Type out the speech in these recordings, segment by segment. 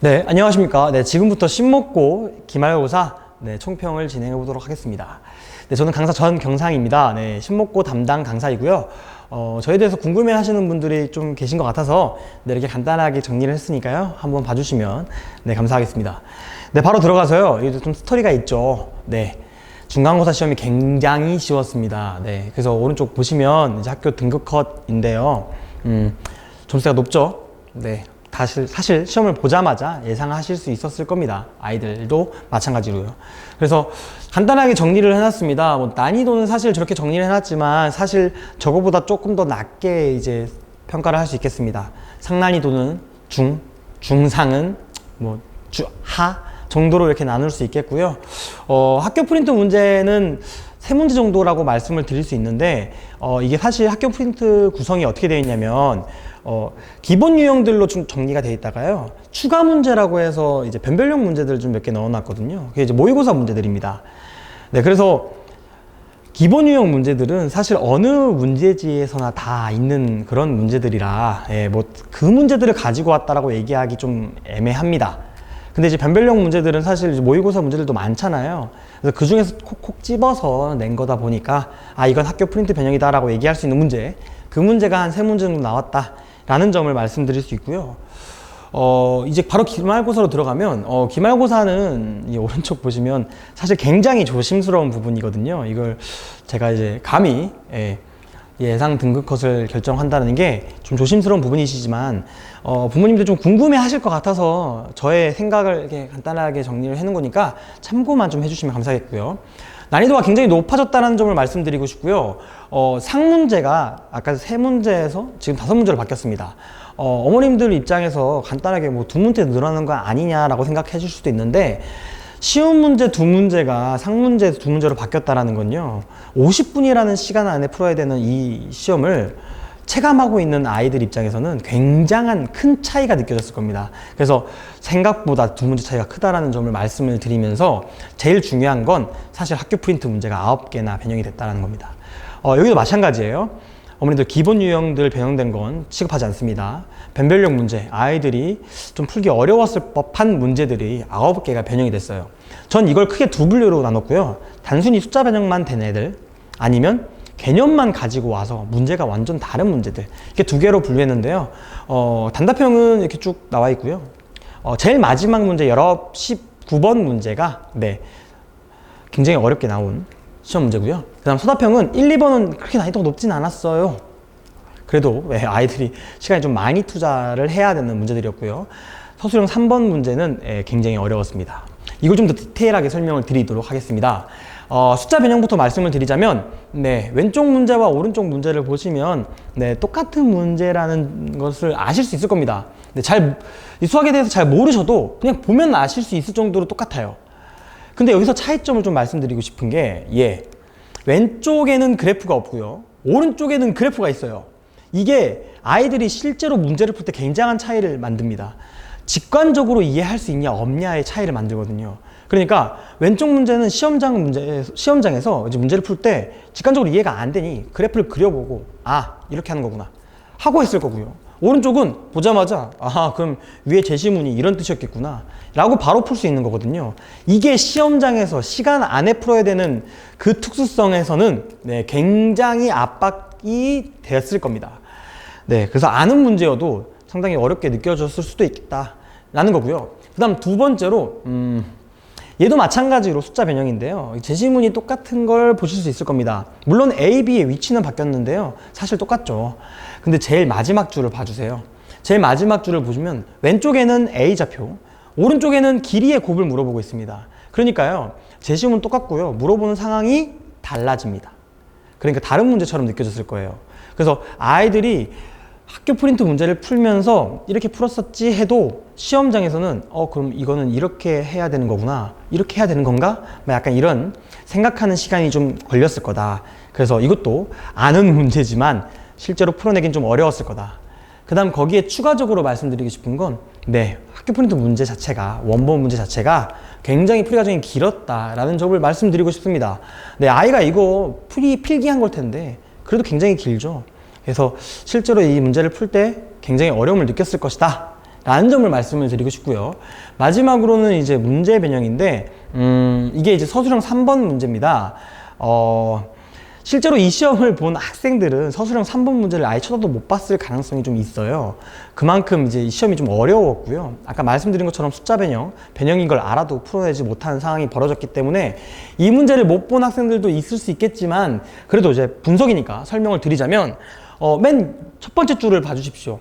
네, 안녕하십니까. 네, 지금부터 신목고 기말고사 총평을 진행해 보도록 하겠습니다. 네, 저는 강사 전경상입니다. 네, 신목고 담당 강사이고요. 저에 대해서 궁금해 하시는 분들이 좀 계신 것 같아서 이렇게 간단하게 정리를 했으니까요. 한번 봐주시면 감사하겠습니다. 네, 바로 들어가서요. 여기도 좀 스토리가 있죠. 네. 중간고사 시험이 굉장히 쉬웠습니다. 네, 그래서 오른쪽 보시면 이제 학교 등급 컷인데요. 점수가 높죠? 네. 사실 시험을 보자마자 예상하실 수 있었을 겁니다. 아이들도 마찬가지로요. 그래서 간단하게 정리를 해놨습니다. 난이도는 사실 저렇게 정리를 해놨지만 사실 저거보다 조금 더 낮게 이제 평가를 할 수 있겠습니다. 상난이도는 중, 중상은 하 정도로 이렇게 나눌 수 있겠고요. 학교 프린트 문제는 3문제 정도라고 말씀을 드릴 수 있는데 이게 사실 학교 프린트 구성이 어떻게 되어 있냐면 기본 유형들로 좀 정리가 되어 있다가요. 추가 문제라고 해서 이제 변별력 문제들 좀 몇 개 넣어놨거든요. 그게 이제 모의고사 문제들입니다. 네, 그래서 기본 유형 문제들은 사실 어느 문제지에서나 다 있는 그런 문제들이라 그 문제들을 가지고 왔다라고 얘기하기 좀 애매합니다. 근데 이제 변별력 문제들은 사실 이제 모의고사 문제들도 많잖아요. 그래서 그 중에서 콕콕 집어서 낸 거다 보니까 이건 학교 프린트 변형이다라고 얘기할 수 있는 문제, 그 문제가 한 3문제 정도 나왔다라는 점을 말씀드릴 수 있고요. 이제 바로 기말고사로 들어가면 기말고사는 이 오른쪽 보시면 사실 굉장히 조심스러운 부분이거든요. 이걸 제가 이제 감히 예상 등급 컷을 결정한다는 게 좀 조심스러운 부분이시지만 부모님들 좀 궁금해 하실 것 같아서 저의 생각을 이렇게 간단하게 정리를 해놓은 거니까 참고만 좀 해주시면 감사하겠고요. 난이도가 굉장히 높아졌다는 점을 말씀드리고 싶고요. 상문제가 아까 3문제에서 지금 5문제로 바뀌었습니다. 어머님들 입장에서 간단하게 2문제 늘어나는 거 아니냐라고 생각해 주실 수도 있는데 쉬운 문제 2문제가 상문제 2문제로 바뀌었다는 건요. 50분이라는 시간 안에 풀어야 되는 이 시험을 체감하고 있는 아이들 입장에서는 굉장한 큰 차이가 느껴졌을 겁니다. 그래서 생각보다 2문제 차이가 크다라는 점을 말씀을 드리면서 제일 중요한 건 사실 학교 프린트 문제가 9개나 변형이 됐다는 겁니다. 여기도 마찬가지예요. 어머니들 기본 유형들 변형된 건 취급하지 않습니다. 변별력 문제, 아이들이 좀 풀기 어려웠을 법한 문제들이 9개가 변형이 됐어요. 전 이걸 크게 2분류로 나눴고요. 단순히 숫자 변형만 된 애들, 아니면 개념만 가지고 와서 문제가 완전 다른 문제들, 이렇게 2개로 분류했는데요. 단답형은 이렇게 쭉 나와 있고요. 제일 마지막 문제 19번 문제가 굉장히 어렵게 나온 시험 문제고요. 그 다음 서답형은 1, 2번은 그렇게 난이도가 높진 않았어요. 그래도 아이들이 시간이 좀 많이 투자를 해야 되는 문제들이었고요. 서술형 3번 문제는 굉장히 어려웠습니다. 이걸 좀 더 디테일하게 설명을 드리도록 하겠습니다. 숫자 변형부터 말씀을 드리자면 왼쪽 문제와 오른쪽 문제를 보시면 똑같은 문제라는 것을 아실 수 있을 겁니다. 이 수학에 대해서 잘 모르셔도 그냥 보면 아실 수 있을 정도로 똑같아요. 근데 여기서 차이점을 좀 말씀드리고 싶은 게 왼쪽에는 그래프가 없고요. 오른쪽에는 그래프가 있어요. 이게 아이들이 실제로 문제를 풀 때 굉장한 차이를 만듭니다. 직관적으로 이해할 수 있냐 없냐의 차이를 만들거든요. 그러니까 왼쪽 문제는 시험장에서 이제 문제를 풀 때 직관적으로 이해가 안 되니 그래프를 그려보고 이렇게 하는 거구나 하고 했을 거고요. 오른쪽은 보자마자 그럼 위에 제시문이 이런 뜻이었겠구나 라고 바로 풀 수 있는 거거든요. 이게 시험장에서 시간 안에 풀어야 되는 그 특수성에서는 굉장히 압박이 되었을 겁니다. 그래서 아는 문제여도 상당히 어렵게 느껴졌을 수도 있겠다라는 거고요. 그 다음 2번째로 얘도 마찬가지로 숫자 변형인데요. 제시문이 똑같은 걸 보실 수 있을 겁니다. 물론 A, B의 위치는 바뀌었는데요. 사실 똑같죠. 근데 제일 마지막 줄을 봐주세요. 제일 마지막 줄을 보시면 왼쪽에는 A좌표, 오른쪽에는 길이의 곱을 물어보고 있습니다. 그러니까요. 제시문 똑같고요. 물어보는 상황이 달라집니다. 그러니까 다른 문제처럼 느껴졌을 거예요. 그래서 아이들이 학교 프린트 문제를 풀면서 이렇게 풀었었지 해도 시험장에서는 그럼 이거는 이렇게 해야 되는 거구나, 이렇게 해야 되는 건가? 약간 이런 생각하는 시간이 좀 걸렸을 거다. 그래서 이것도 아는 문제지만 실제로 풀어내긴 좀 어려웠을 거다. 그 다음 거기에 추가적으로 말씀드리고 싶은 건 학교 프린트 문제 자체가, 원본 문제 자체가 굉장히 풀이 과정이 길었다라는 점을 말씀드리고 싶습니다. 아이가 이거 필기한 걸 텐데 그래도 굉장히 길죠. 그래서 실제로 이 문제를 풀 때 굉장히 어려움을 느꼈을 것이다. 라는 점을 말씀을 드리고 싶고요. 마지막으로는 이제 문제 변형인데, 이게 이제 서술형 3번 문제입니다. 실제로 이 시험을 본 학생들은 서술형 3번 문제를 아예 쳐다도 못 봤을 가능성이 좀 있어요. 그만큼 이제 이 시험이 좀 어려웠고요. 아까 말씀드린 것처럼 숫자 변형인 걸 알아도 풀어내지 못하는 상황이 벌어졌기 때문에 이 문제를 못 본 학생들도 있을 수 있겠지만, 그래도 이제 분석이니까 설명을 드리자면, 맨 첫 번째 줄을 봐주십시오.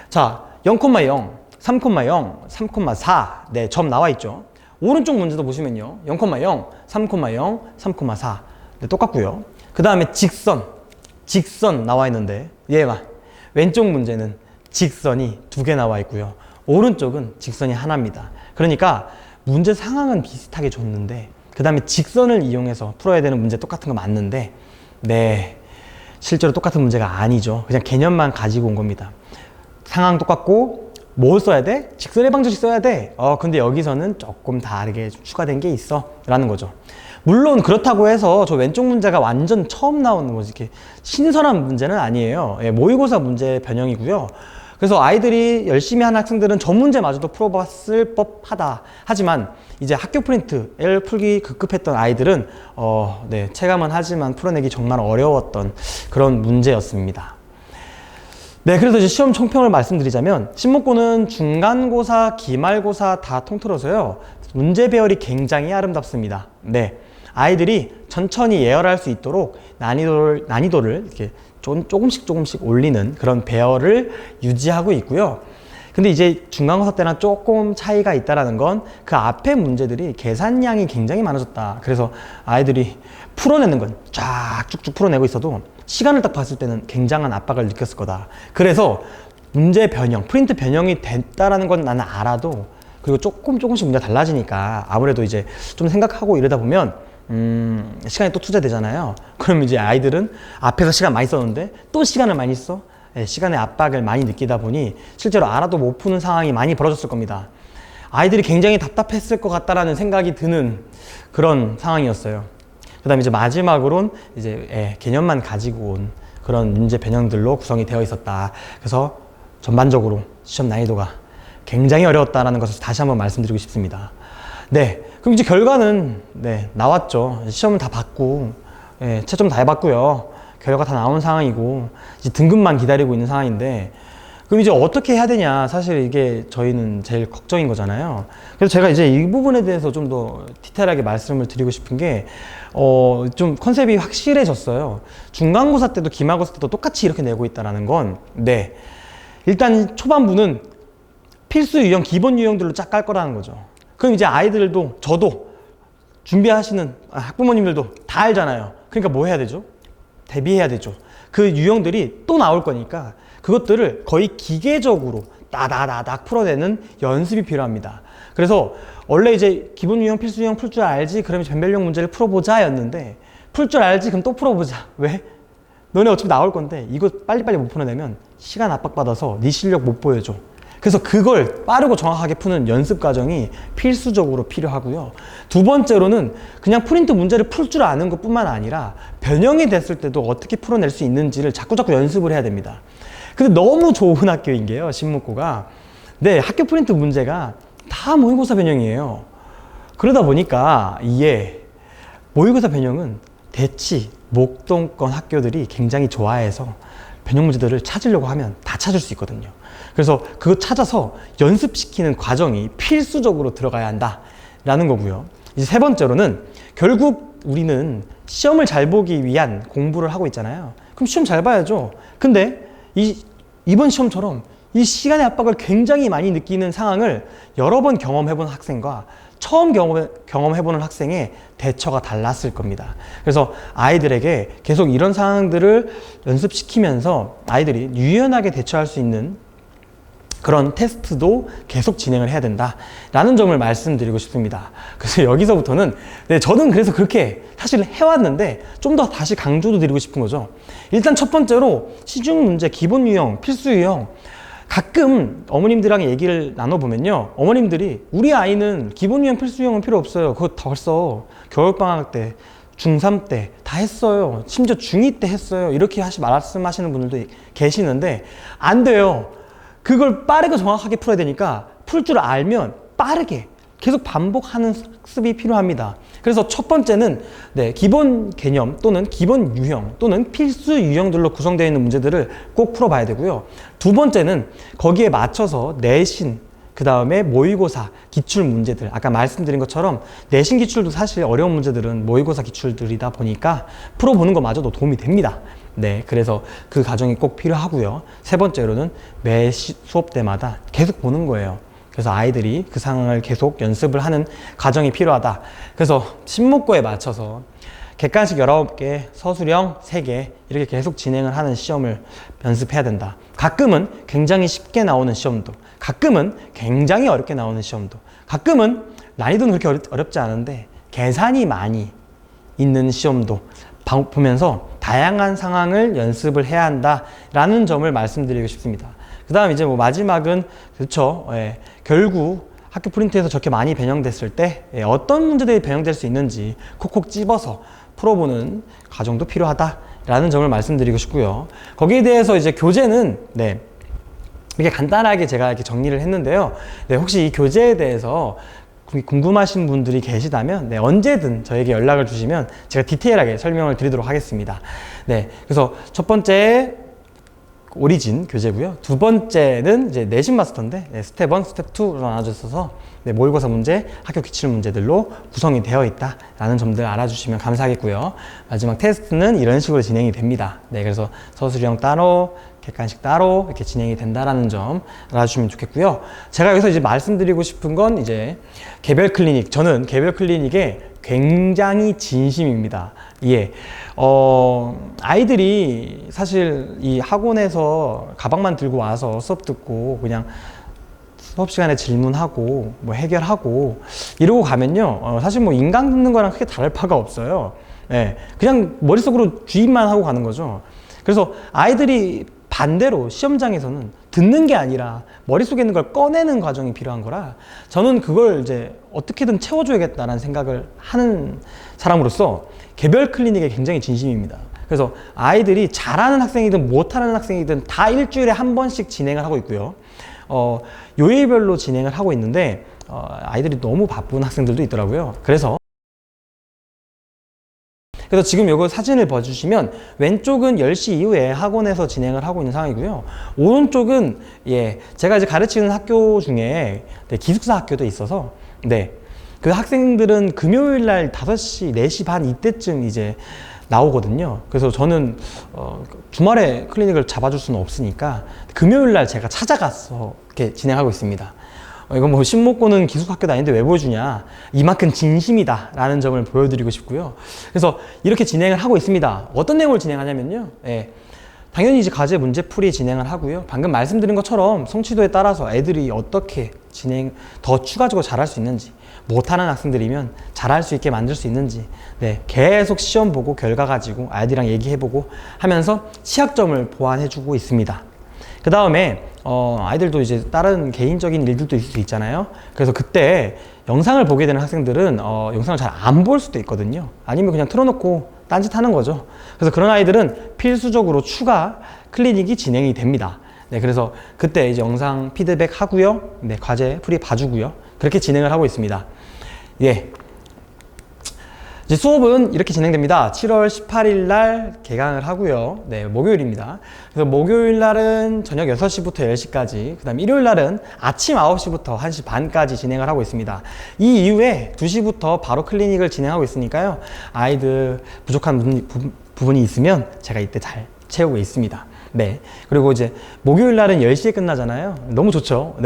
자, 0,0, 3,0, 3,4. 네, 점 나와 있죠. 오른쪽 문제도 보시면요. 0,0, 3,0, 3,4. 네, 똑같고요. 그 다음에 직선 나와 있는데, 얘가 왼쪽 문제는 직선이 2개 나와 있고요. 오른쪽은 직선이 하나입니다. 그러니까 문제 상황은 비슷하게 줬는데, 그 다음에 직선을 이용해서 풀어야 되는 문제 똑같은 거 맞는데, 네, 실제로 똑같은 문제가 아니죠. 그냥 개념만 가지고 온 겁니다. 상황 똑같고 뭘 써야 돼? 직선 해방정식 써야 돼. 근데 여기서는 조금 다르게 추가된 게 있어 라는 거죠. 물론 그렇다고 해서 저 왼쪽 문제가 완전 처음 나오는 거지, 이렇게 신선한 문제는 아니에요. 예, 모의고사 문제 변형이고요. 그래서 아이들이 열심히 하는 학생들은 저 문제마저도 풀어봤을 법하다. 하지만 이제 학교 프린트를 풀기 급급했던 아이들은 네, 체감은 하지만 풀어내기 정말 어려웠던 그런 문제였습니다. 네, 그래서 이제 시험 총평을 말씀드리자면, 신목고는 중간고사, 기말고사 다 통틀어서요, 문제 배열이 굉장히 아름답습니다. 네, 아이들이 천천히 예열할 수 있도록 난이도를 이렇게 조금씩 올리는 그런 배열을 유지하고 있고요. 근데 이제 중간고사 때랑 조금 차이가 있다라는 건 그 앞에 문제들이 계산량이 굉장히 많아졌다. 그래서 아이들이 풀어내는 건 쫙 쭉쭉 풀어내고 있어도 시간을 딱 봤을 때는 굉장한 압박을 느꼈을 거다. 그래서 문제 변형, 프린트 변형이 됐다라는 건 나는 알아도, 그리고 조금씩 문제가 달라지니까 아무래도 이제 좀 생각하고 이러다 보면 시간이 또 투자되잖아요. 그럼 이제 아이들은 앞에서 시간 많이 썼는데 또 시간을 많이 써? 네, 시간의 압박을 많이 느끼다 보니 실제로 알아도 못 푸는 상황이 많이 벌어졌을 겁니다. 아이들이 굉장히 답답했을 것 같다라는 생각이 드는 그런 상황이었어요. 그 다음에 이제 마지막으로는 이제 개념만 가지고 온 그런 문제 변형들로 구성이 되어 있었다. 그래서 전반적으로 시험 난이도가 굉장히 어려웠다라는 것을 다시 한번 말씀드리고 싶습니다. 네, 그럼 이제 결과는 네, 나왔죠. 시험은 다 봤고, 채점 다 해봤고요. 결과 다 나온 상황이고, 이제 등급만 기다리고 있는 상황인데, 그럼 이제 어떻게 해야 되냐, 사실 이게 저희는 제일 걱정인 거잖아요. 그래서 제가 이제 이 부분에 대해서 좀 더 디테일하게 말씀을 드리고 싶은 게, 좀 컨셉이 확실해졌어요. 중간고사 때도 기말고사 때도 똑같이 이렇게 내고 있다는 건, 네, 일단 초반부는 필수 유형, 기본 유형들로 쫙 깔 거라는 거죠. 그럼 이제 아이들도, 저도, 준비하시는 학부모님들도 다 알잖아요. 그러니까 뭐 해야 되죠? 대비해야 되죠. 그 유형들이 또 나올 거니까 그것들을 거의 기계적으로 따다다닥 풀어내는 연습이 필요합니다. 그래서 원래 이제 기본 유형, 필수 유형 풀 줄 알지? 그러면 변별력 문제를 풀어보자 였는데, 풀 줄 알지? 그럼 또 풀어보자. 왜? 너네 어차피 나올 건데 이거 빨리빨리 못 풀어내면 시간 압박받아서 네 실력 못 보여줘. 그래서 그걸 빠르고 정확하게 푸는 연습 과정이 필수적으로 필요하고요. 두 번째로는 그냥 프린트 문제를 풀 줄 아는 것 뿐만 아니라 변형이 됐을 때도 어떻게 풀어낼 수 있는지를 자꾸자꾸 연습을 해야 됩니다. 근데 너무 좋은 학교인 게요, 신목고가. 네, 학교 프린트 문제가 다 모의고사 변형이에요. 그러다 보니까 이게 모의고사 변형은 대치, 목동권 학교들이 굉장히 좋아해서 변형 문제들을 찾으려고 하면 다 찾을 수 있거든요. 그래서 그거 찾아서 연습시키는 과정이 필수적으로 들어가야 한다라는 거고요. 이제 세 번째로는 결국 우리는 시험을 잘 보기 위한 공부를 하고 있잖아요. 그럼 시험 잘 봐야죠. 근데 이번 시험처럼 이 시간의 압박을 굉장히 많이 느끼는 상황을 여러 번 경험해본 학생과 처음 경험해보는 학생의 대처가 달랐을 겁니다. 그래서 아이들에게 계속 이런 상황들을 연습시키면서 아이들이 유연하게 대처할 수 있는 그런 테스트도 계속 진행을 해야 된다라는 점을 말씀드리고 싶습니다. 그래서 여기서부터는 네, 저는 그래서 그렇게 사실 해왔는데 좀 더 다시 강조도 드리고 싶은 거죠. 일단 첫 번째로 시중 문제, 기본 유형, 필수 유형, 가끔 어머님들이랑 얘기를 나눠보면요, 어머님들이 우리 아이는 기본 유형, 필수 유형은 필요 없어요. 그거 다 벌써 겨울방학 때, 중3 때 다 했어요. 심지어 중2 때 했어요. 이렇게 말씀하시는 분들도 계시는데 안 돼요. 그걸 빠르고 정확하게 풀어야 되니까 풀 줄 알면 빠르게 계속 반복하는 학습이 필요합니다. 그래서 첫 번째는 기본 개념 또는 기본 유형 또는 필수 유형들로 구성되어 있는 문제들을 꼭 풀어봐야 되고요. 두 번째는 거기에 맞춰서 내신, 그 다음에 모의고사 기출 문제들, 아까 말씀드린 것처럼 내신 기출도 사실 어려운 문제들은 모의고사 기출들이다 보니까 풀어보는 것마저도 도움이 됩니다. 그래서 그 과정이 꼭 필요하고요. 세 번째로는 매 수업 때마다 계속 보는 거예요. 그래서 아이들이 그 상황을 계속 연습을 하는 과정이 필요하다. 그래서 신목고에 맞춰서 객관식 19개, 서술형 3개 이렇게 계속 진행을 하는 시험을 연습해야 된다. 가끔은 굉장히 쉽게 나오는 시험도, 가끔은 굉장히 어렵게 나오는 시험도, 가끔은 난이도는 그렇게 어렵지 않은데 계산이 많이 있는 시험도 보면서 다양한 상황을 연습을 해야 한다라는 점을 말씀드리고 싶습니다. 그 다음 이제 마지막은 그렇죠. 결국 학교 프린트에서 저렇게 많이 변형됐을 때 어떤 문제들이 변형될 수 있는지 콕콕 집어서 풀어보는 과정도 필요하다라는 점을 말씀드리고 싶고요. 거기에 대해서 이제 교재는 이렇게 간단하게 제가 이렇게 정리를 했는데요. 혹시 이 교재에 대해서 궁금하신 분들이 계시다면 언제든 저에게 연락을 주시면 제가 디테일하게 설명을 드리도록 하겠습니다. 그래서 첫 번째 오리진 교재고요. 두 번째는 이제 내신 마스터인데 스텝 1, 스텝 2로 나눠져 있어서 모의고사 문제, 학교 기출 문제들로 구성이 되어 있다라는 점들 알아주시면 감사하겠고요. 마지막 테스트는 이런 식으로 진행이 됩니다. 그래서 서술형 따로, 객관식 따로 이렇게 진행이 된다라는 점 알아주시면 좋겠고요. 제가 여기서 이제 말씀드리고 싶은 건 이제 개별 클리닉, 저는 개별 클리닉에 굉장히 진심입니다. 아이들이 사실 이 학원에서 가방만 들고 와서 수업 듣고 그냥 수업 시간에 질문하고 해결하고 이러고 가면요, 사실 인강 듣는 거랑 크게 다를 바가 없어요. 그냥 머릿속으로 주입만 하고 가는 거죠. 그래서 아이들이 반대로 시험장에서는 듣는 게 아니라 머릿속에 있는 걸 꺼내는 과정이 필요한 거라 저는 그걸 이제 어떻게든 채워줘야겠다는 생각을 하는 사람으로서 개별 클리닉에 굉장히 진심입니다. 그래서 아이들이 잘하는 학생이든 못하는 학생이든 다 일주일에 한 번씩 진행을 하고 있고요. 요일별로 진행을 하고 있는데 아이들이 너무 바쁜 학생들도 있더라고요. 그래서 지금 요거 사진을 봐주시면 왼쪽은 10시 이후에 학원에서 진행을 하고 있는 상황이고요. 오른쪽은 제가 이제 가르치는 학교 중에 기숙사 학교도 있어서 그 학생들은 금요일 날 5시, 4시 반 이때쯤 이제 나오거든요. 그래서 저는 주말에 클리닉을 잡아줄 수는 없으니까 금요일 날 제가 찾아가서 이렇게 진행하고 있습니다. 이건 신목고는 기숙학교도 아닌데 왜 보여주냐, 이만큼 진심이다 라는 점을 보여드리고 싶고요. 그래서 이렇게 진행을 하고 있습니다. 어떤 내용을 진행하냐면요, 당연히 이제 과제 문제풀이 진행을 하고요. 방금 말씀드린 것처럼 성취도에 따라서 애들이 어떻게 더 추가적으로 잘할 수 있는지, 못하는 학생들이면 잘할 수 있게 만들 수 있는지 계속 시험 보고 결과 가지고 아이들이랑 얘기해보고 하면서 취약점을 보완해주고 있습니다. 그 다음에 아이들도 이제 다른 개인적인 일들도 있을 수 있잖아요. 그래서 그때 영상을 보게 되는 학생들은 영상을 잘 안 볼 수도 있거든요. 아니면 그냥 틀어놓고 딴짓하는 거죠. 그래서 그런 아이들은 필수적으로 추가 클리닉이 진행이 됩니다. 그래서 그때 이제 영상 피드백 하고요. 과제 풀이 봐주고요. 그렇게 진행을 하고 있습니다. 이제 수업은 이렇게 진행됩니다. 7월 18일 날 개강을 하고요. 목요일입니다. 그래서 목요일 날은 저녁 6시부터 10시까지, 그 다음 일요일 날은 아침 9시부터 1시 반까지 진행을 하고 있습니다. 이 이후에 2시부터 바로 클리닉을 진행하고 있으니까요. 아이들 부족한 부분이 있으면 제가 이때 잘 채우고 있습니다. 그리고 이제 목요일 날은 10시에 끝나잖아요. 너무 좋죠.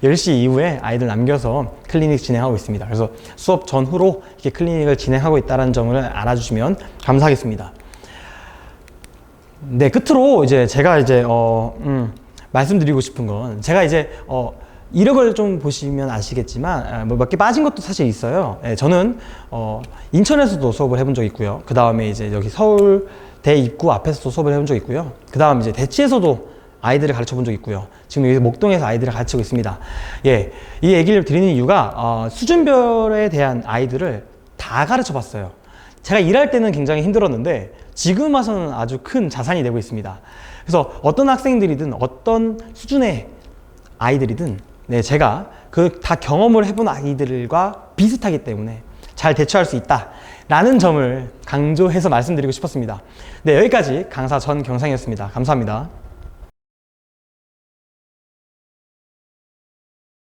10시 이후에 아이들 남겨서 클리닉 진행하고 있습니다. 그래서 수업 전후로 이렇게 클리닉을 진행하고 있다는 점을 알아주시면 감사하겠습니다. 끝으로 이제 제가 이제 말씀드리고 싶은 건, 제가 이제 이력을 좀 보시면 아시겠지만 몇 개 빠진 것도 사실 있어요. 저는 인천에서도 수업을 해본 적 있고요. 그 다음에 이제 여기 서울대 입구 앞에서도 수업을 해본 적 있고요. 그 다음 이제 대치에서도 아이들을 가르쳐 본 적 있고요. 지금 여기 목동에서 아이들을 가르치고 있습니다. 이 얘기를 드리는 이유가 수준별에 대한 아이들을 다 가르쳐 봤어요. 제가 일할 때는 굉장히 힘들었는데 지금 와서는 아주 큰 자산이 되고 있습니다. 그래서 어떤 학생들이든 어떤 수준의 아이들이든 네, 제가 그 다 경험을 해본 아이들과 비슷하기 때문에 잘 대처할 수 있다 라는 점을 강조해서 말씀드리고 싶었습니다. 네, 여기까지 강사 전경상이었습니다. 감사합니다.